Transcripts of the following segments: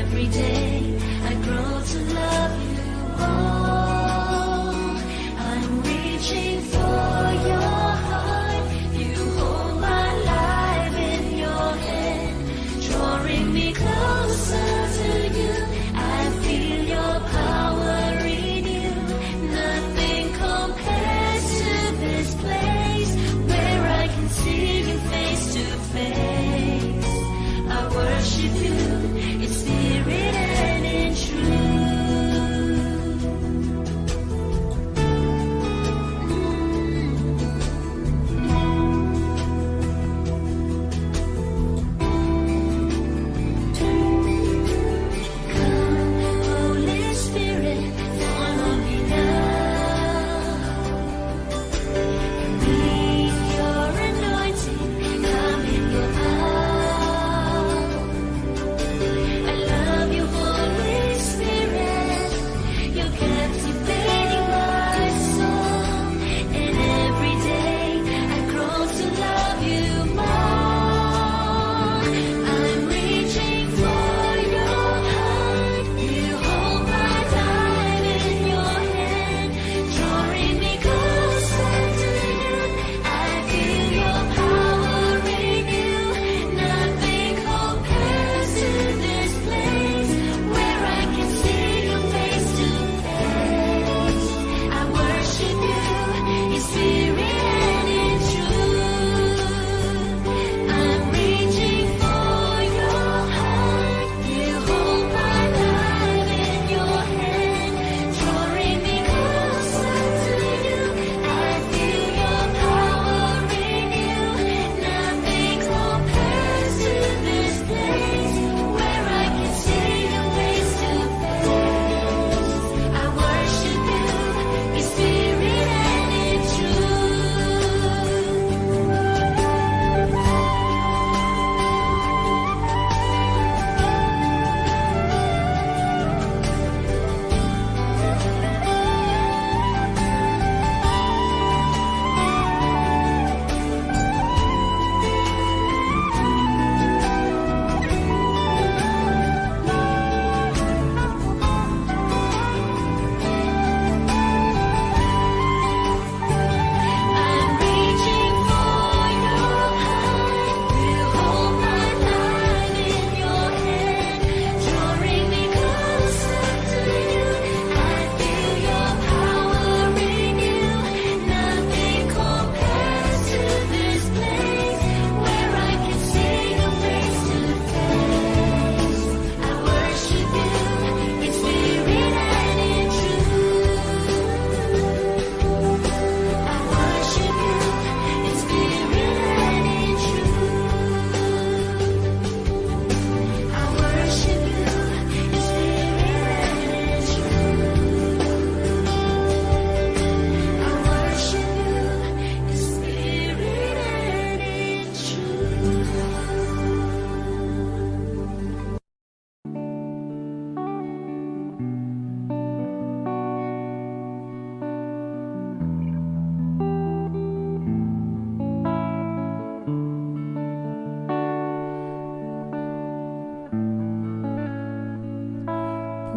every day I grow to love you more. I'm reaching for your heart. You hold my life in your hand, drawing me closer to you. I feel your power in you. Nothing compares to this place where I can see you face to face. I worship you in spirit and in truth.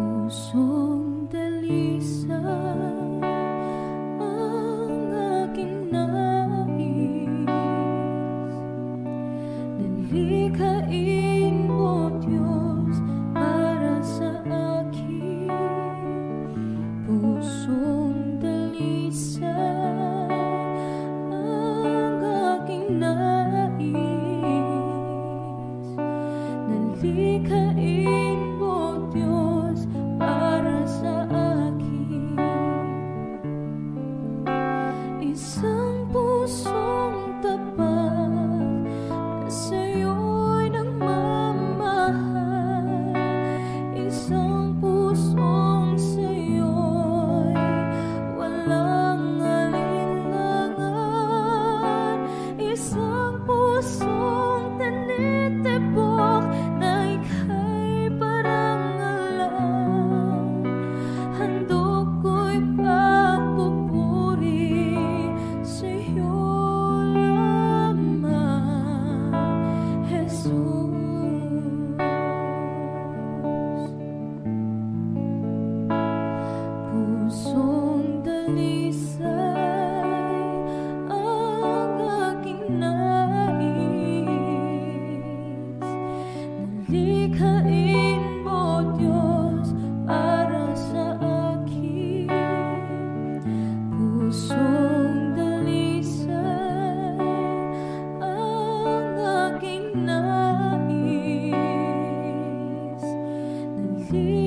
Pusong dalisa ang aking nais, nalikhain mo Diyos para sa akin. Pusong dalisa ang aking nais, nalikhain mo Diyos para sa akin.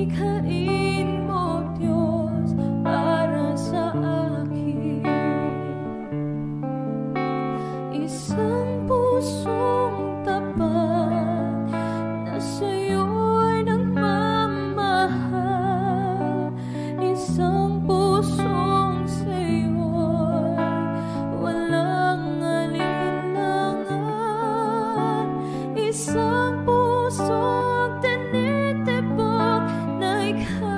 likhain mo, Diyos, para sa akin. Isang pusong tapat na sa'yo'y nagmamahal. Isang pusong sa'yo'y walang alinlangan. Isang pusong tinitibok na ikaw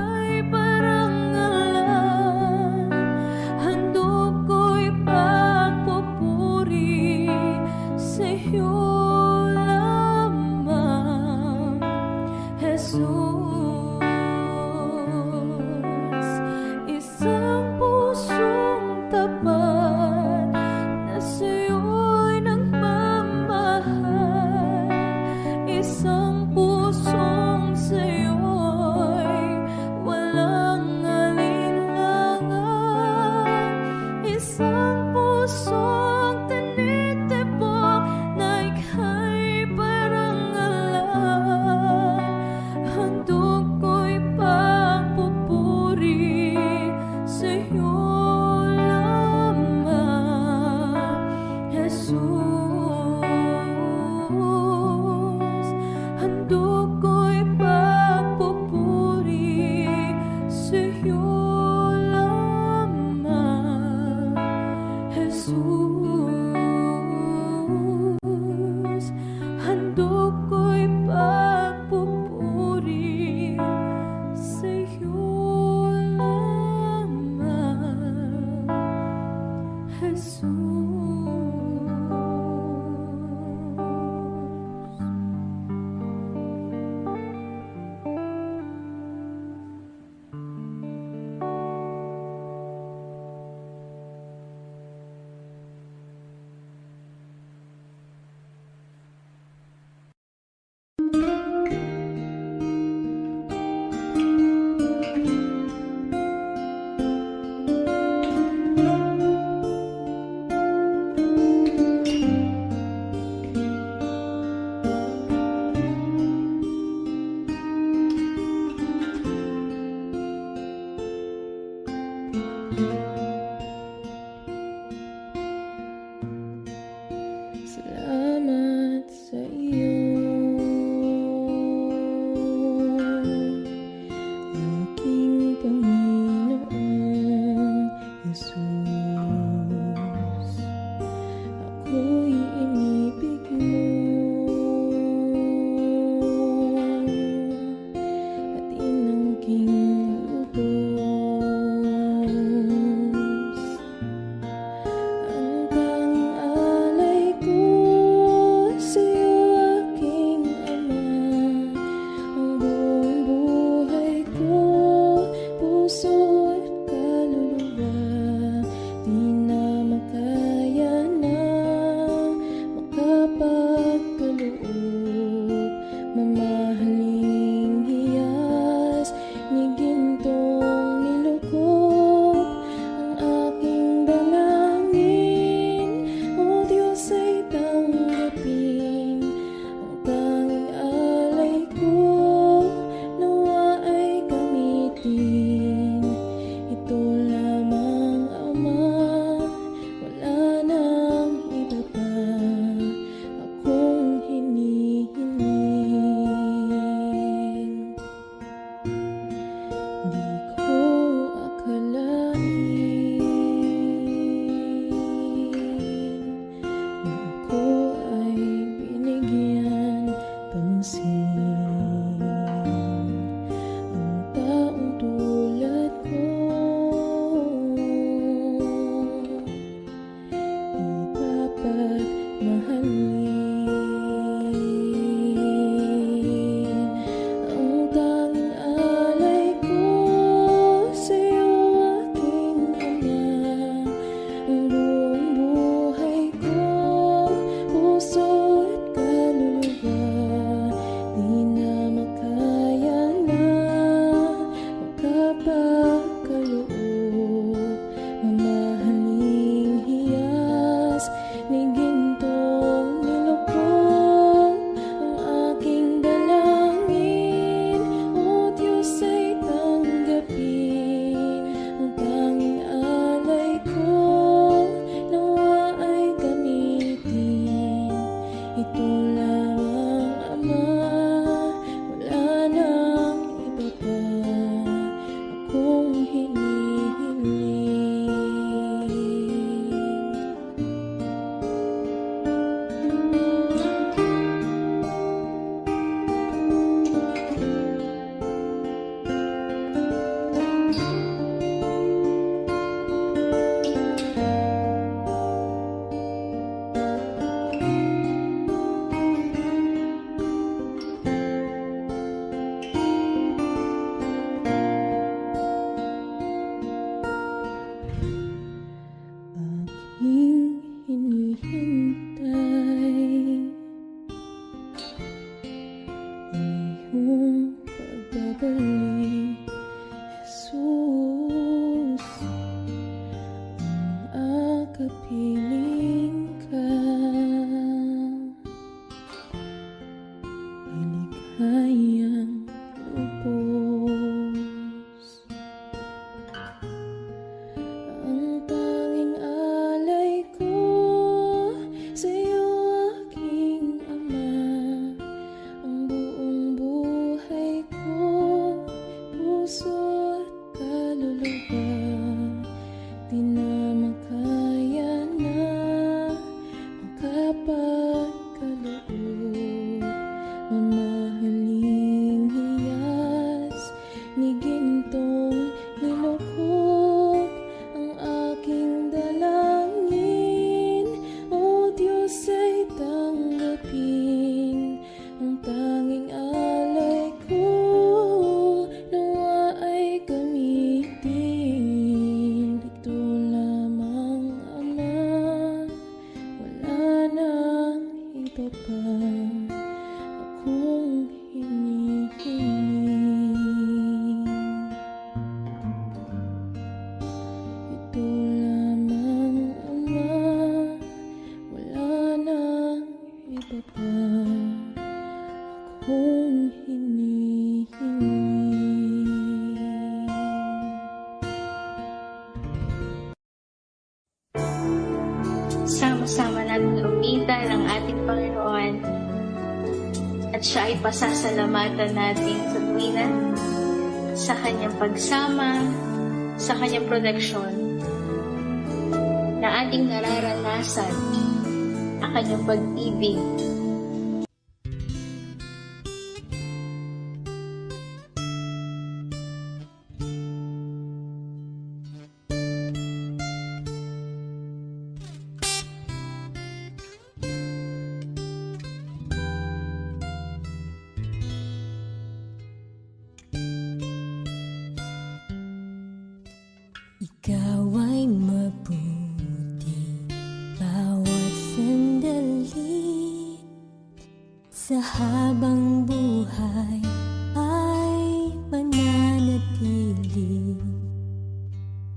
puso at kaluluwa, di na makaya na makapagkaloob. Mamahaling hiyas ni gintong nilukog ang aking dalangin. O Diyos ay tanggapin ang tanging alay ko, nawa ay gamitin. Ito lamang, Ama, wala nang iba pa akong hinihiling. Ito lamang, Ama, wala nang iba pa akong hinihiling. Sama-sama natin lumitan ang ating Panginoon at siya ay pasasalamatan natin sa tuwina sa kanyang pagsama, sa kanyang proteksyon, na ating nararanasan ang kanyang pag-ibig. Ikaw ay mabuti bawat sandali, sa habang buhay ay mananatili.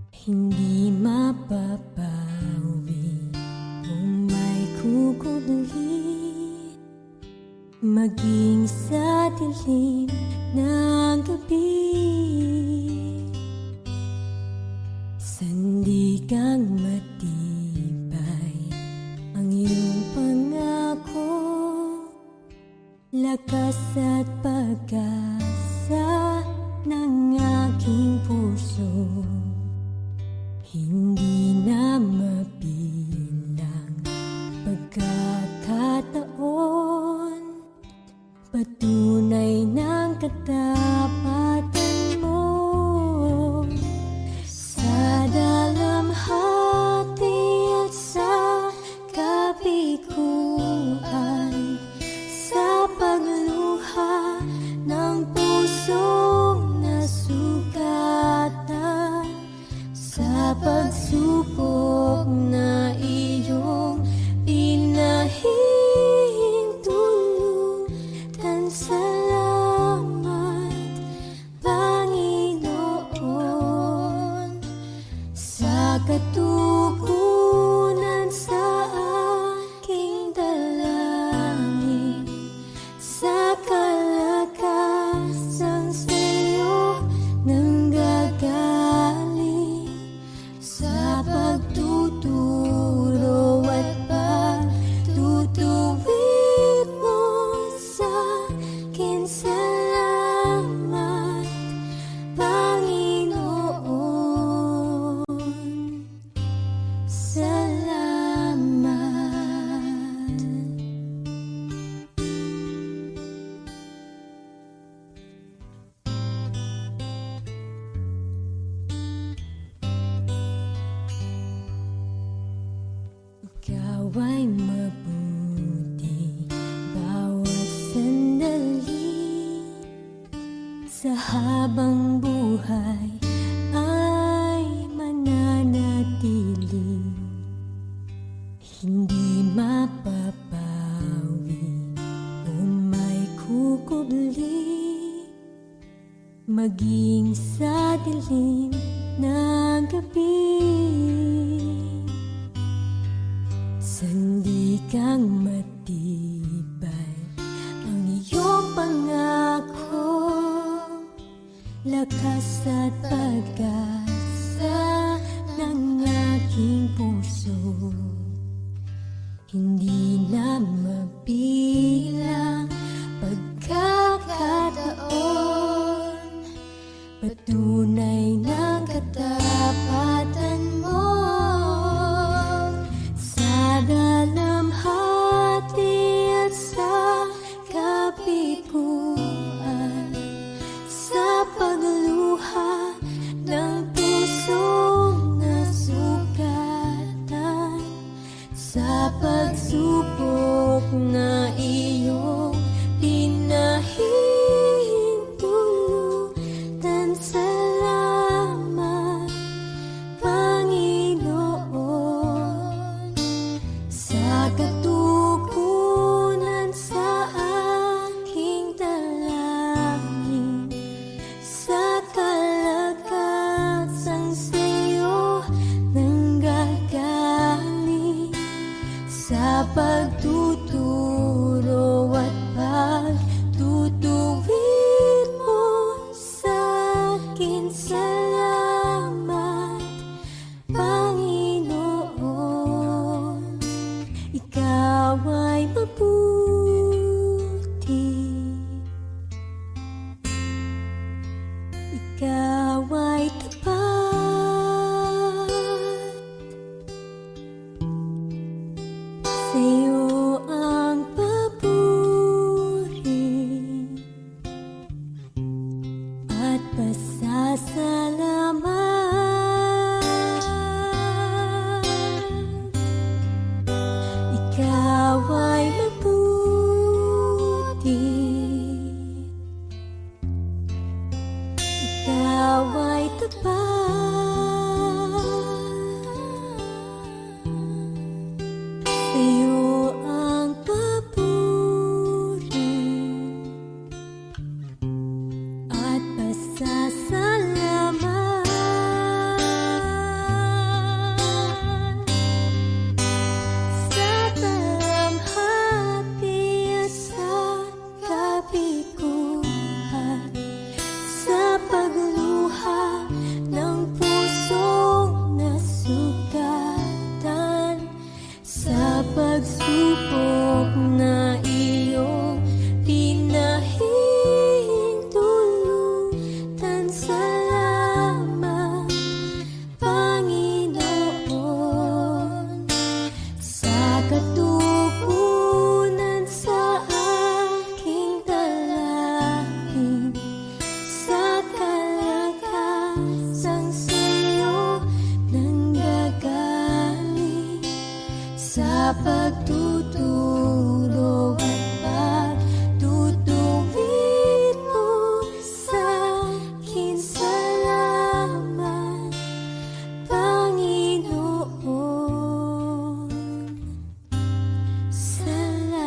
Hindi mapapawi kung may kukubli, maging sa dilim ng gabi. Sandigang matibay ang iyong pangako, lakas at pag-asa ng aking puso. Hindi na mabilang pagkakataon, patunay ng katapatan mo. Sa dalamhati at sa kabiguan, sa pagluha ng pusong nasugatan, sa pagsubok na iyong pinahihintulutan. Salamat, Panginoon, sa katugunan sa aking dalangin, sa kalakasan sa'yo nanggagaling, sa pagtuturo at pagtutuwid mo sa akin. Salamat, Panginoon, salamat. Ikaw ay mabuti bawat sandali, sa habang buhay ay mananatili. Hindi mapapawi kung may kukubli, maging sa dilim ng gabi. Sandigang matibay ang iyong pangako, lakas at pag-asa ng aking puso. Hindi na mabilang pagkakataon, patunay ng katapatan mo sa dalamhati at sa kapikuan, sa pagluha ng pusong nasugatan, sa pagsubok na iyong pinahihintulutan. Salamat, Panginoon, sa katugunan sa aking dalangin, sa kalagkasang sa'yo nanggagaling, sa pagtuturo at pagtutuwid mo sa'kin. Salamat, Panginoon, ikaw ay mabuti, ikaw ay tapat, sa'yo ang papuri at pasasalamat. Ikaw ay mabuti, ikaw ay tapat, sa'yo ang papuri at pasasalamat. Sa dalamhati at sa kapikuhan, sa pagluha ng pusong nasugatan, sa pagsubok na iyong pinahihintulutan. Salamat, Panginoon, sa katugunan sa aking dalangin, sa kalagkasang sa'yo nanggagaling, sa pagtuturo at pagtutuwid mo sa'kin. Salamat, Panginoon, salamat.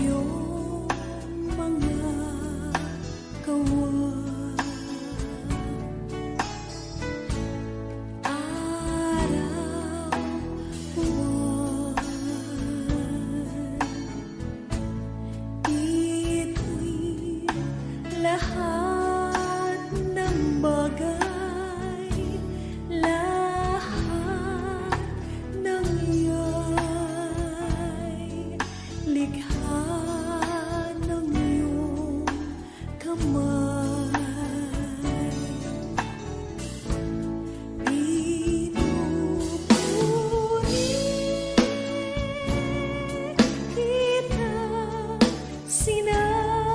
iyong mga gawa. Araw, buwan, ito'y lahat ng bagay, lahat ng iyay likha ng iyong kamay. Pinupuri kita, sinasamba.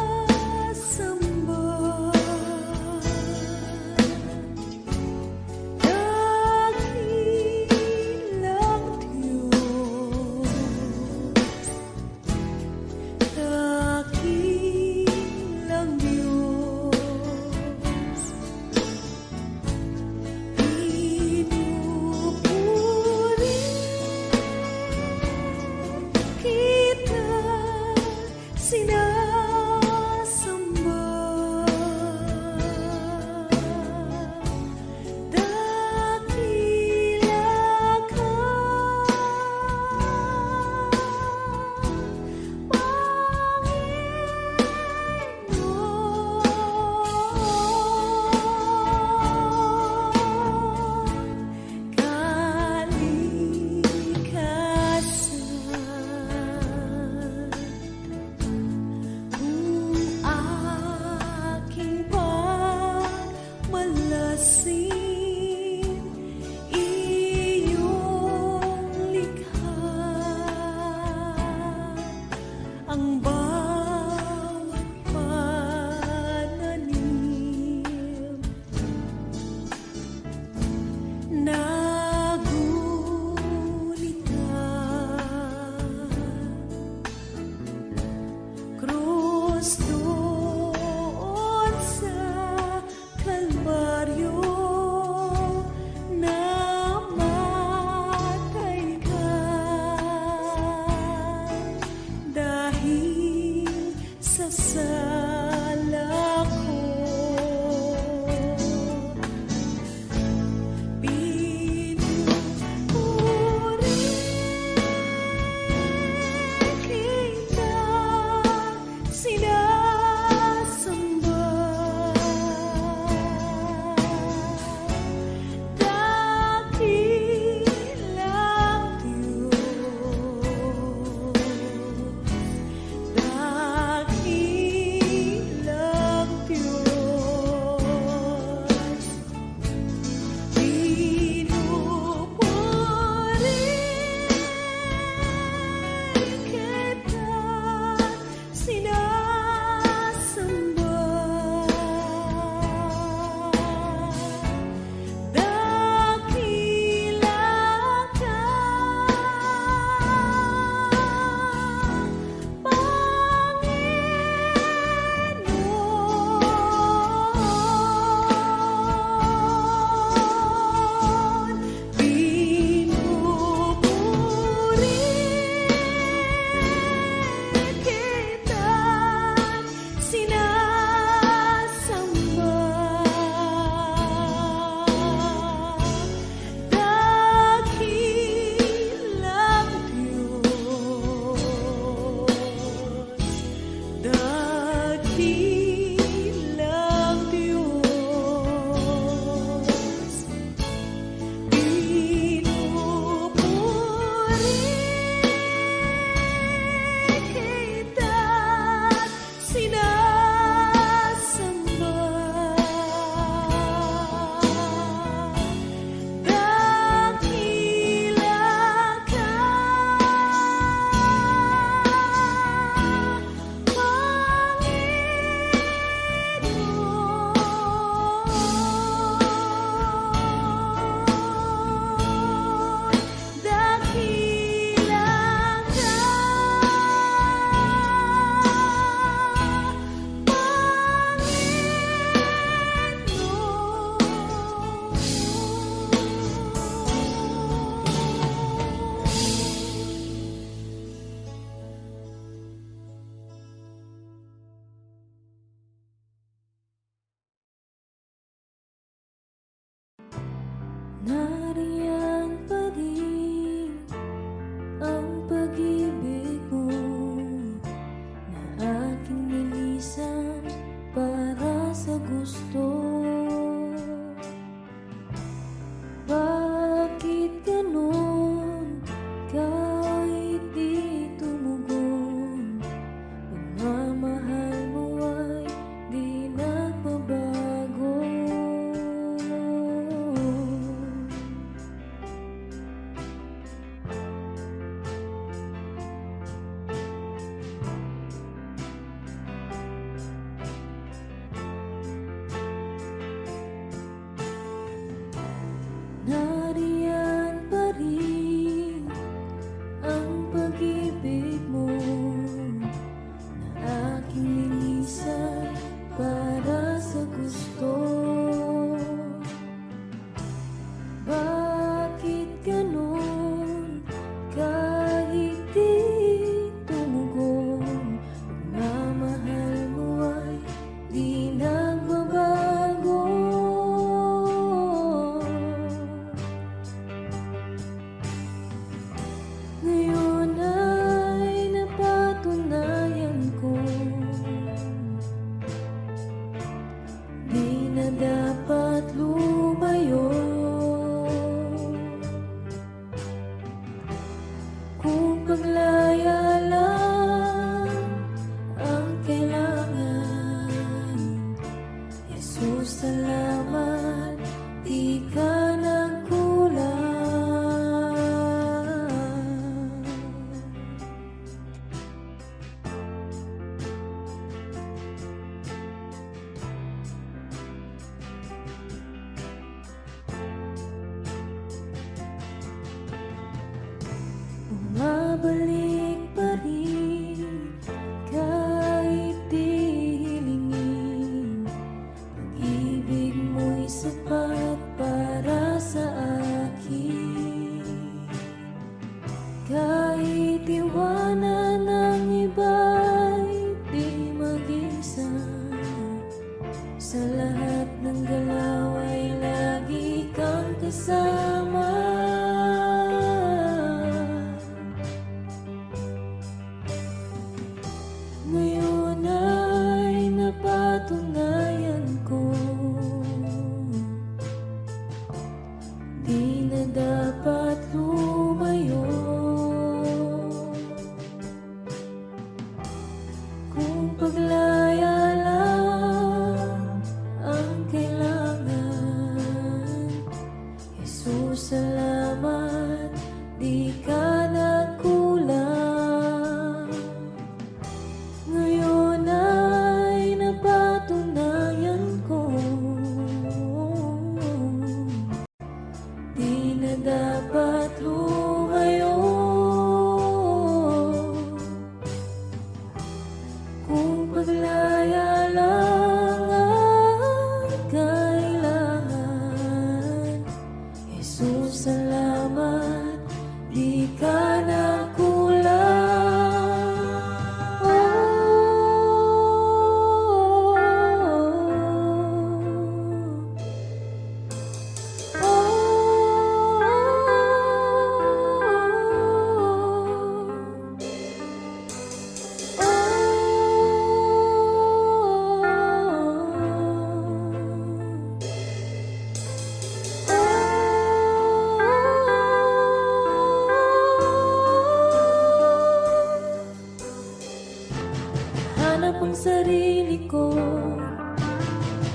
Dakilang Diyos, dakilang Diyos. Pinupuri kita, sinasamba. Dakila ka, Panginoon. Kalikasan, aking pagmalasin, iyong likha. Ang bawat pananim, nagunita. Krus doon sa Kalbaryo, namatay ka dahil sa sala ko. Pinupuri kita, sinasamba. Nariyan pa rin ang pag-ibig mo na aking nilisan para sa gusto. Bakit ganon kahit di tumugon? Pagmamahal mo ay di nagbabago. Nariyan pa rin ang pag-ibig mo na aking nilisan para sa gusto. Bakit ganon kahit di tumugon? Pagmamahal mo ay di nagbabago. Ngayon ay napatunayan ko di na dapat lumayo. Kung paglaya lang ang kailangan, Jesus, salamat, di ka nagkulang. Bumabalik pa rin kahit di hilingin. Pag-ibig mo'y sapat para sa akin. Kahit iwanan ng iba'y di mag-isa, sa lahat ng galaw ay lagi kang kasama. Ngayon ay napatunayan ko di na dapat lumayo. Kung paglaya lang ang kailangan, Jesus, salamat, di ka nagkulang. Ngayon ay napatunayan ko di na dapat lumayo. Kung paglaya lang ang kailangan, Jesus, salamat, di ka nagkulang. Hanap ang sarili ko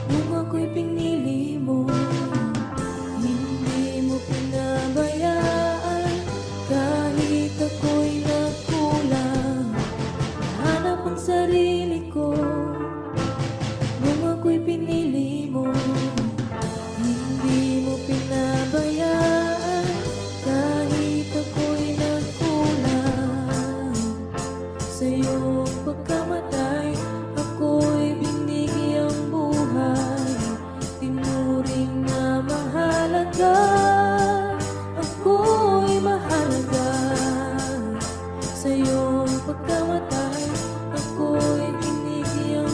nung ako'y pinili mo. Hindi mo pinabayaan kahit ako'y nagkulang. Hanap ang sarili ko nung ako'y pinili mo. Hindi mo pinabayaan kahit ako'y nagkulang. Sa iyong pagkamatay, ako'y binigyang buhay. Tinuring na mahalaga, ako'y mahalaga. Sa iyong pagkamatay, ako'y binigyang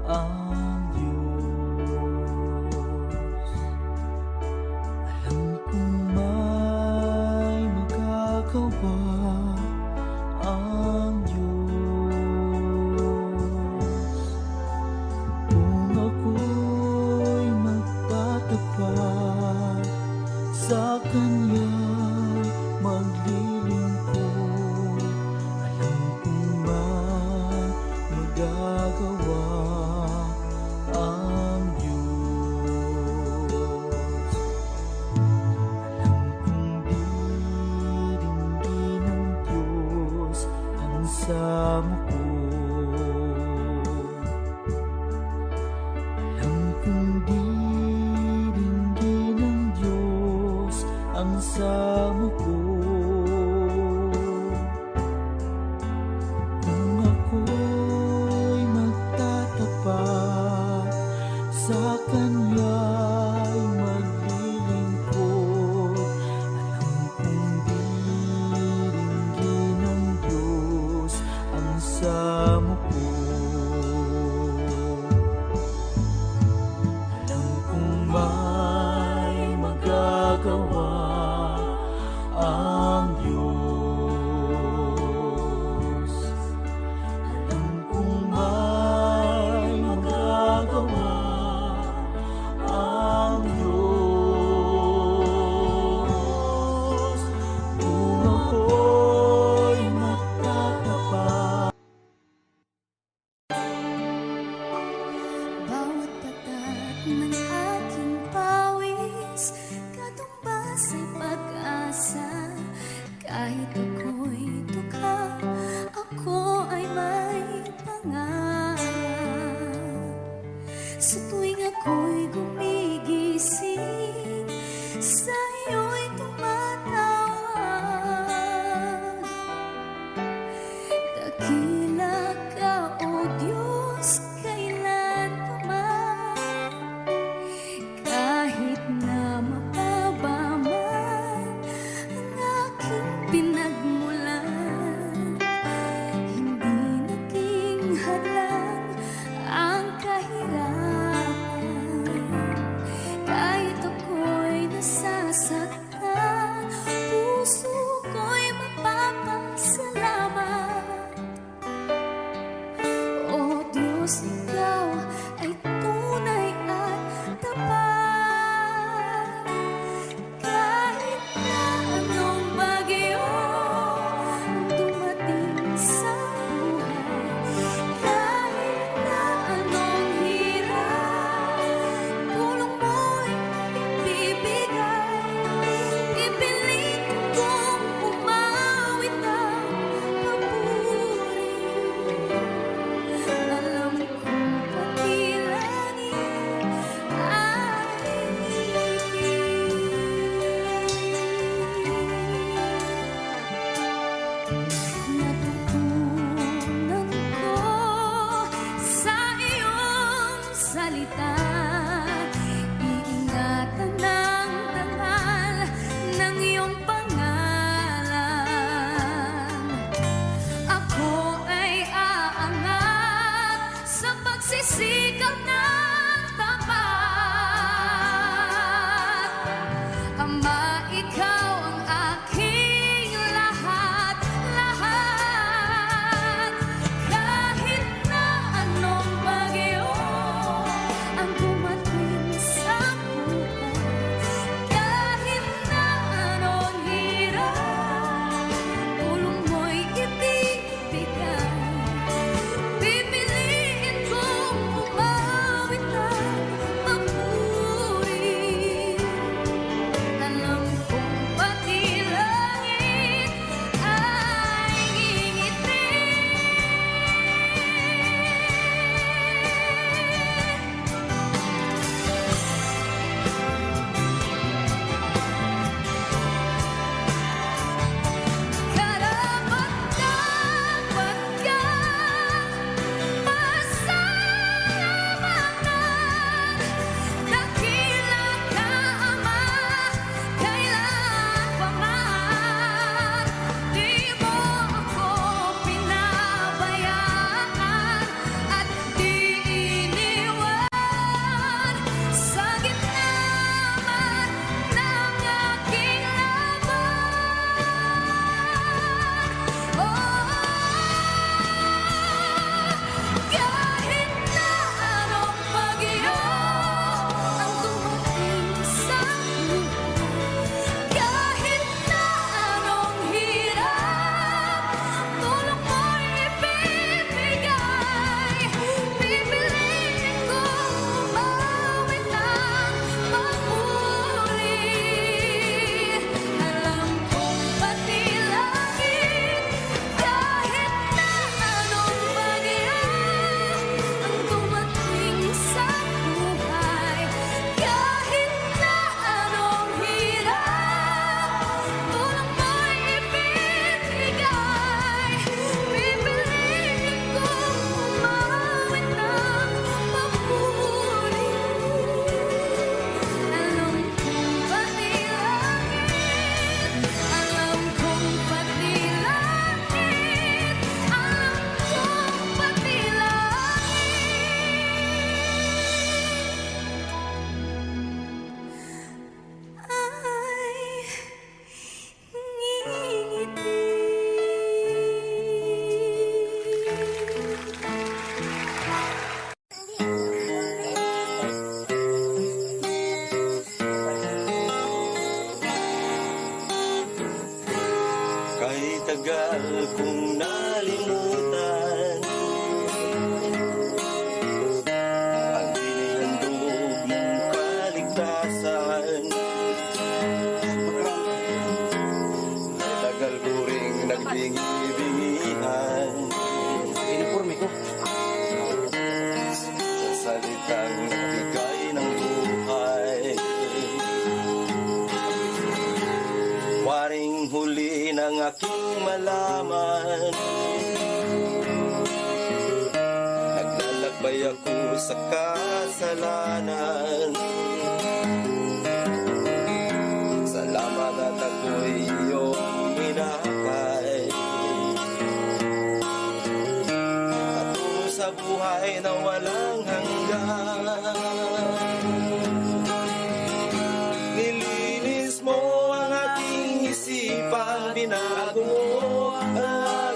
ang Diyos. Alam kong may magagawa ang Diyos. Kung ako'y magtatapat sa Kanya'y maglilingkod, alam kong may magagawa ang Diyos. Alam kong diringgin ng Diyos ang samo ko. Alam kong diringgin ng Diyos ang samo ko. Kung ako'y magtatapat sa Kanya'y maglilingkod, alam kong diringgin ng Diyos ang samo ko. Alam kong may magagawa ang Diyos. Alam kong may magagawa ang Diyos. Kung ako'y magtatapat. Bawat tatak ng aking pawis, katumbas ay pag-asa. Kahit ako'y tukha, ako ay may pangarap. Sa tuwing ako'y gumigising, sa iyo'y tumatawag. Dakila ka, O Diyos, kailan pa man. Kahit na mababa man ang aking pinagmulan, hindi naging hadlang ang kahirapan. Kahit ako'y nasasaktan, puso ko'y mapapasalamat. O Diyos, Ikaw ay tunay at tapat. Kahit na anong bagyo ang dumating sa buhay, kahit na anong hirap, tulong mo'y ibibigay. Ipilit kong umawit ng papuri. Alam kong pati langit ay natutunan ko sa iyong salita. Iingatan ng dangal ng iyong pangalan. Ako ay aangat sa pagsisikap ng tapat. Ama, Ikaw ang aking lahat-lahat. Kahit na anong bagyo ang kang nagbigay ng buhay. Waring huli ng aking malaman, naglalakbay ako sa kasalanan. Salamat at ako'y iyong hinakay, patungo sa buhay na walang hanggan. Nilinis mo ang aking isipan, binago mo ang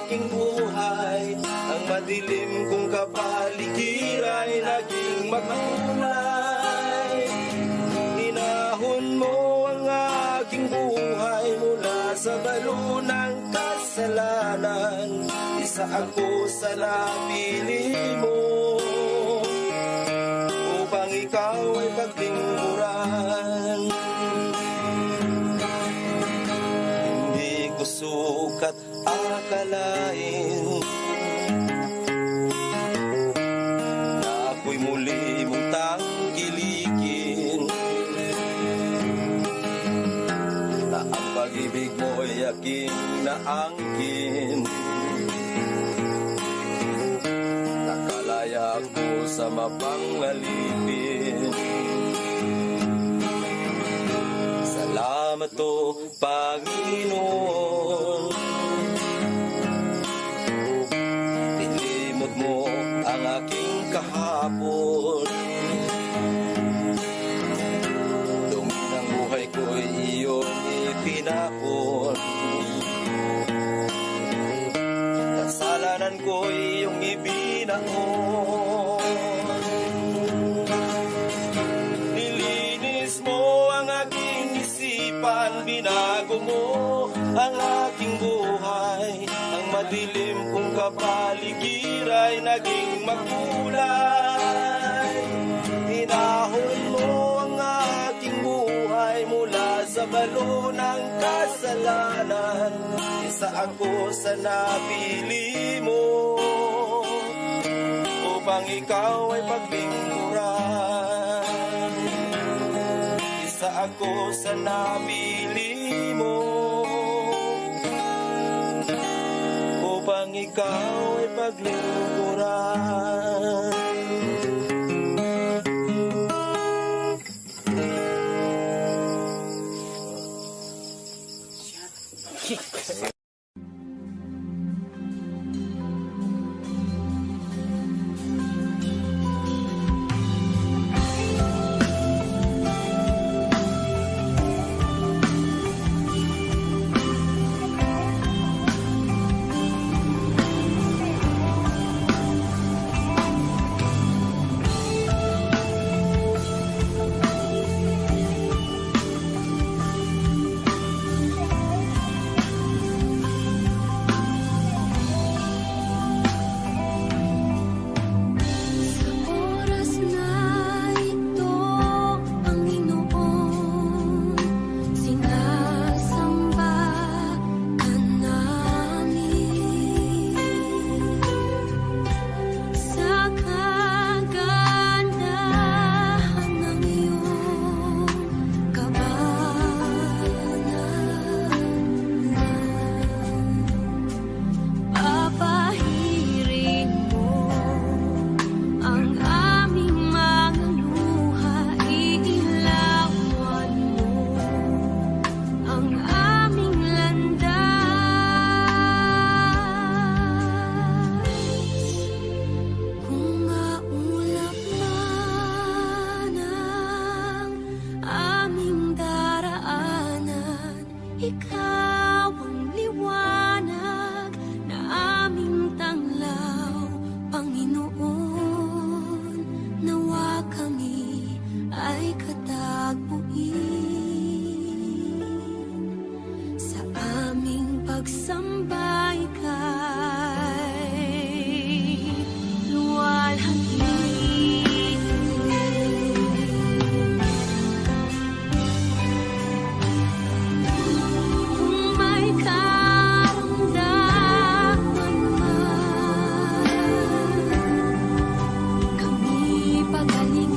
aking buhay. Ang madilim kong kapaligiran ay naging makulay. Hinahon mo ang aking buhay mula sa balo ng kasalanan. Isa ako sa napili mo, upang ikaw ay paglingkuran. Hindi ko sukat akalain na ako'y muli mong tangkilikin, na ang pag-ibig mo'y aking naangkin. Nakalaya ako sa mapangalipin. Salamat o Panginoon, nilimot mo ang aking kahapon. Dumi ng buhay ko'y iyong ipinahon. Kasalanan ko'y iyong ibinahon. Nilinis mo ang aking isipan, binago mo ang aking buhay. Ang madilim kong kapaligiran ay naging makulay. Hinahon mo ang aking buhay mula sa balo ng kasalanan. Isa ako sa napili mo, upang ikaw ay paglingkuran. Isa ako sa napili mo, upang ikaw ay paglingkuran. Ikaw ang liwanag na aming tanglaw, Panginoon. Nawa kami ay katagpuin sa aming pagsambay kay luwalhati. Kami pagaling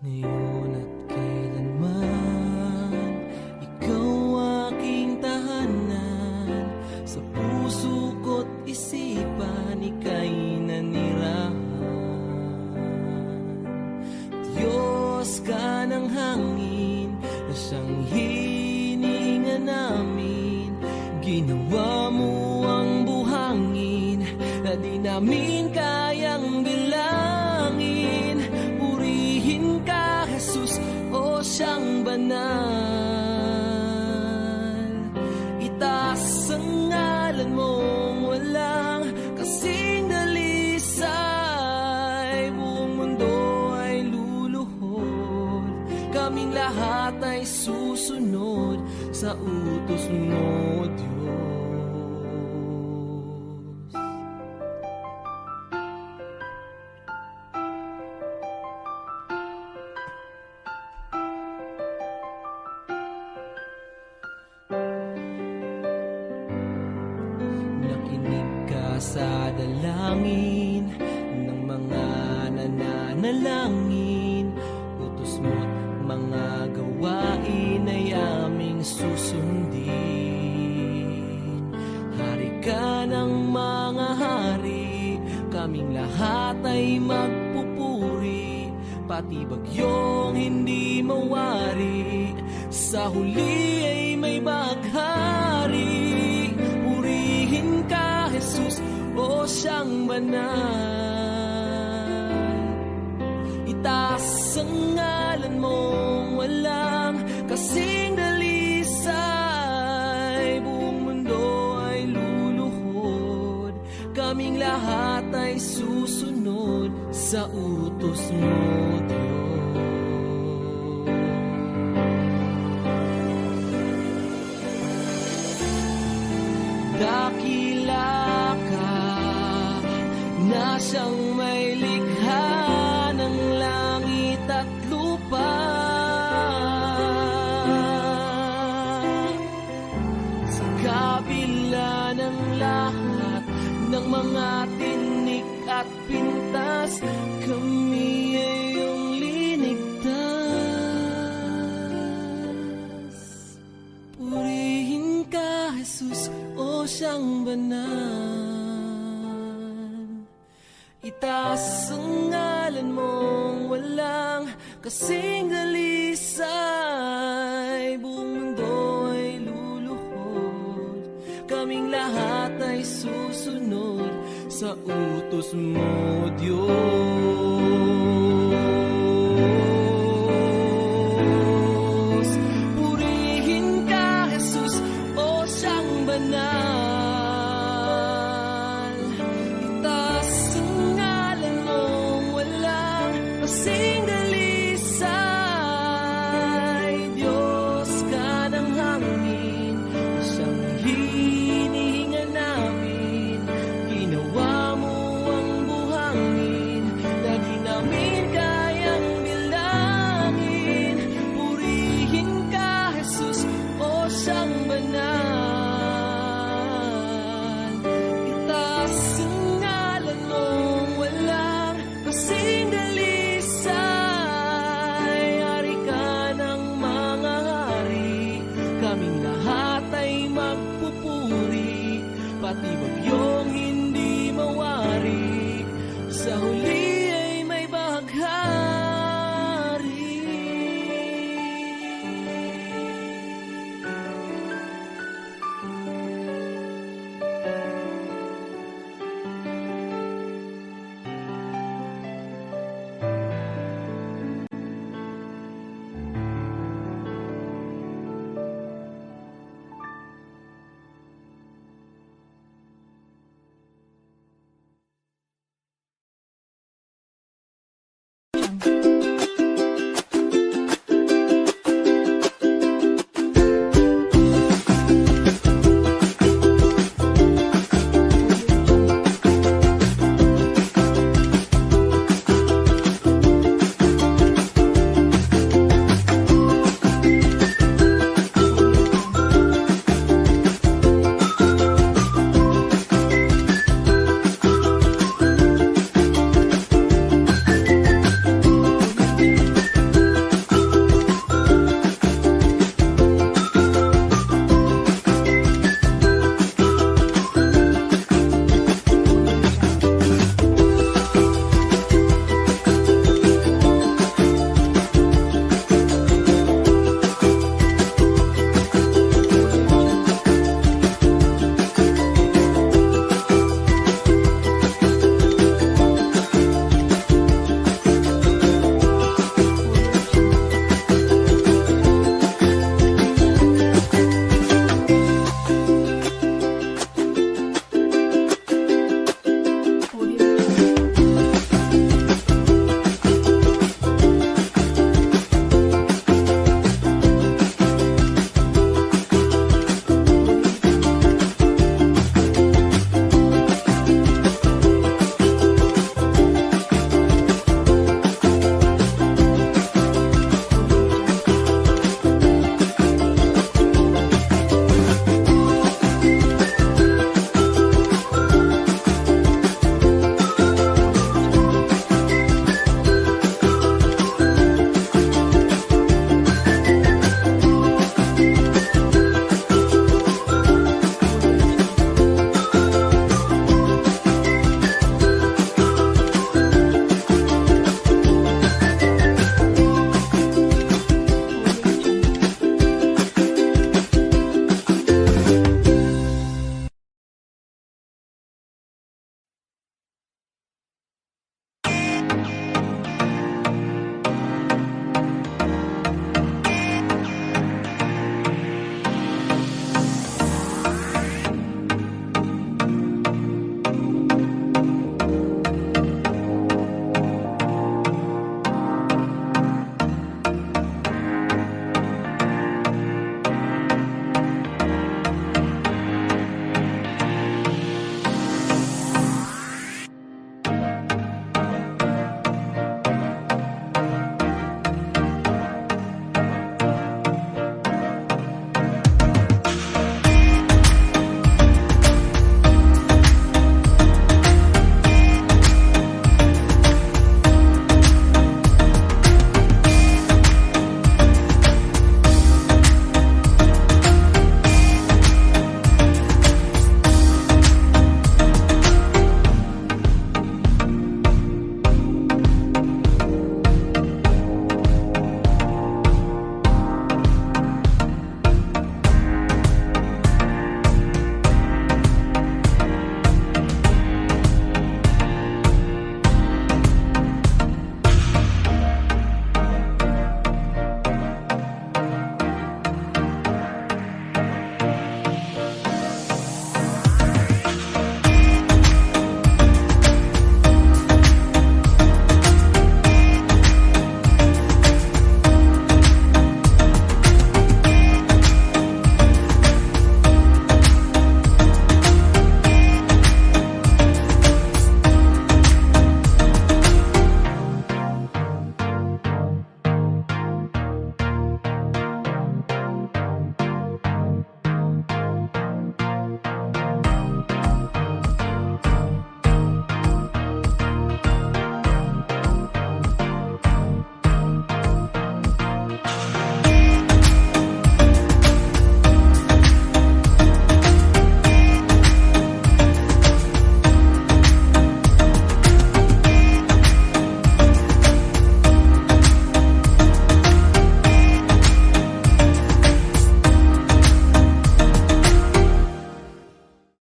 Ngayon at kailanman, ikaw aking tahanan. Sa puso ko't isipan, ika'y nanirahan. Diyos ka ng hangin, na siyang hininga namin. Ginawa mo ang buhangin, na di namin kayang bilangin. Purihin ka, Jesus, o siyang banal. Itaas ang ngalan mong walang kasing dalisay. Buong mundo ay luluhod, kaming lahat ay susunod sa utos mo, Diyos. Nakinig ka sa dalangin ng mga nananalangin. Utos mo't mga gawain ay aming susundin. Hari ka ng mga hari, kaming lahat ay magpupuri. Pati bagyong hindi mawari, sa huli ay may baghari. Purihin ka, Jesus, o siyang banal. Itaas ang ngalan mong walang kasing dalisay. Buong mundo ay luluhod, kaming lahat ay susunod sa utos mo, Diyos. Dakila ka na siyang may likha ng langit at lupa. Sa kabila ng lahat ng mga tinik at pintas, kami ay iyong linigtas. Purihin ka, Jesus, o siyang banal. Itaas ang ngalan mong walang kasing dalisay. Buong mundo ay luluhod, kaming lahat ay susunod sa utos mo, Diyos.